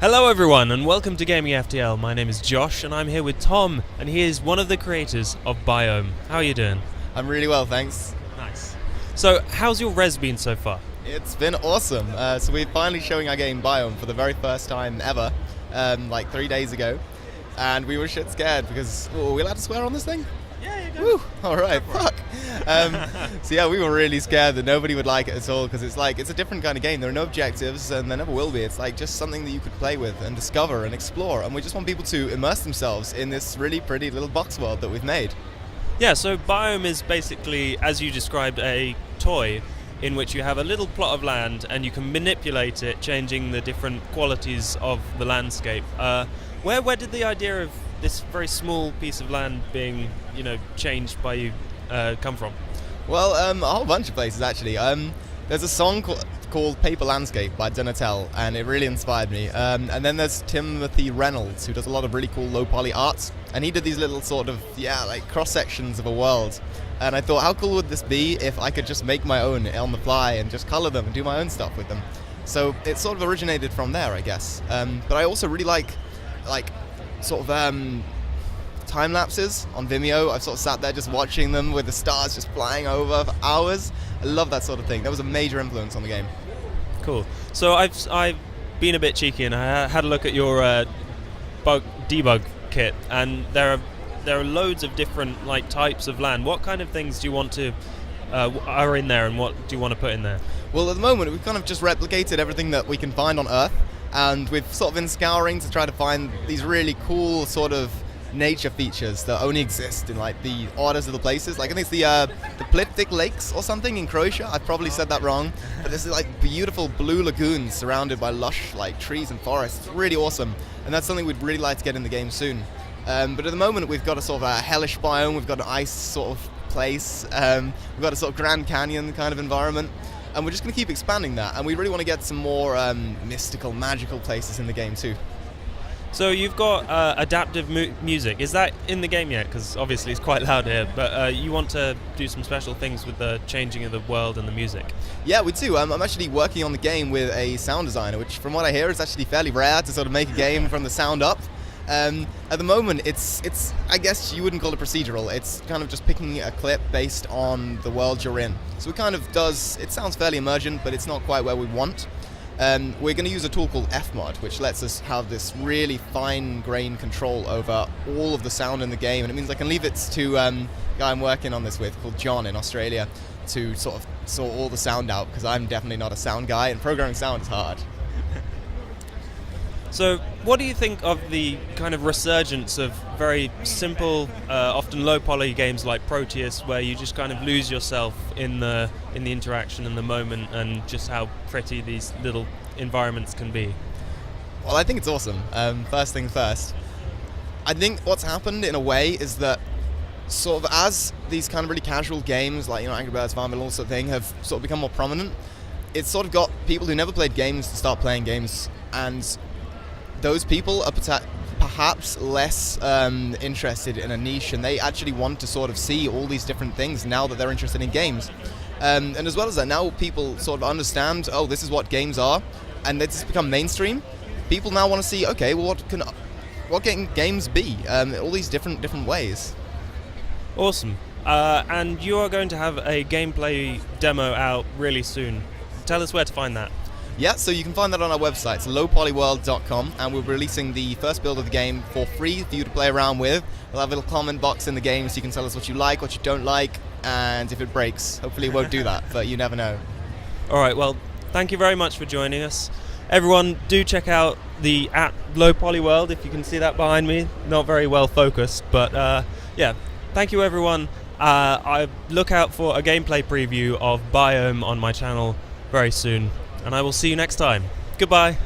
Hello everyone and welcome to Gaming FTL. My name is Josh and I'm here with Tom and he is one of the creators of Biome. How are you doing? I'm really well, thanks. Nice. So how's your res been so far? It's been awesome. So we're finally showing our game Biome for the very first time ever, like 3 days ago. And we were shit scared because, were we allowed to swear on this thing? Yeah, you go. Woo! Alright, fuck. So yeah, we were really scared that nobody would like it at all because it's a different kind of game. There are no objectives and there never will be. It's like just something that you could play with and discover and explore. And we just want people to immerse themselves in this really pretty little box world that we've made. Yeah, so Biome is basically, as you described, a toy in which you have a little plot of land and you can manipulate it, changing the different qualities of the landscape. Where did the idea of this very small piece of land being, changed by you come from? Well, a whole bunch of places actually. There's a song called Paper Landscape by Donatel, and it really inspired me. And then there's Timothy Reynolds, who does a lot of really cool low poly art, and he did these little sort of, cross sections of a world. And I thought, how cool would this be if I could just make my own on the fly and just color them and do my own stuff with them? So it sort of originated from there, I guess. But I also really like time lapses on Vimeo. I've sort of sat there just watching them with the stars just flying over for hours. I love that sort of thing. That was a major influence on the game. Cool. So I've been a bit cheeky and I had a look at your debug kit, and there are loads of different types of land. What kind of things do you want to are in there, and what do you want to put in there? Well, at the moment we've kind of just replicated everything that we can find on Earth, and we've sort of been scouring to try to find these really cool sort of nature features that only exist in the oddest little places. I think it's the Plitvice Lakes or something in Croatia. I've probably said that wrong, but this is beautiful blue lagoons surrounded by lush trees and forests. It's really awesome, and that's something we'd really like to get in the game soon. But at the moment we've got a sort of a hellish biome, we've got an ice sort of place, we've got a sort of Grand Canyon kind of environment, and we're just going to keep expanding that, and we really want to get some more mystical, magical places in the game too. So you've got adaptive music. Is that in the game yet? Because obviously it's quite loud here, but you want to do some special things with the changing of the world and the music. Yeah, we do. I'm actually working on the game with a sound designer, which from what I hear is actually fairly rare to sort of make a game from the sound up. At the moment, it's I guess you wouldn't call it procedural. It's kind of just picking a clip based on the world you're in. So it kind of it sounds fairly emergent, but it's not quite where we want. We're going to use a tool called Fmod, which lets us have this really fine-grained control over all of the sound in the game, and it means I can leave it to a guy I'm working on this with called John in Australia to sort of sort all the sound out, because I'm definitely not a sound guy, and programming sound is hard. So what do you think of the kind of resurgence of very simple, often low-poly games like Proteus, where you just kind of lose yourself in the interaction and the moment, and just how pretty these little environments can be? Well, I think it's awesome. First things first. I think what's happened in a way is that sort of as these kind of really casual games like Angry Birds, Farmville, all sort of thing have sort of become more prominent, it's sort of got people who never played games to start playing games, and those people are perhaps less interested in a niche, and they actually want to sort of see all these different things now that they're interested in games. And as well as that, now people sort of understand, oh, this is what games are, and it's become mainstream. People now want to see, okay, well, what can games be? All these different ways. Awesome. And you are going to have a gameplay demo out really soon. Tell us where to find that. Yeah, so you can find that on our website, it's lowpolyworld.com, and we're releasing the first build of the game for free for you to play around with. We'll have a little comment box in the game so you can tell us what you like, what you don't like, and if it breaks. Hopefully it won't do that, but you never know. Alright, well, thank you very much for joining us. Everyone, do check out the @lowpolyworld, if you can see that behind me. Not very well focused, but yeah, thank you everyone. I look out for a gameplay preview of Biome on my channel very soon. And I will see you next time. Goodbye.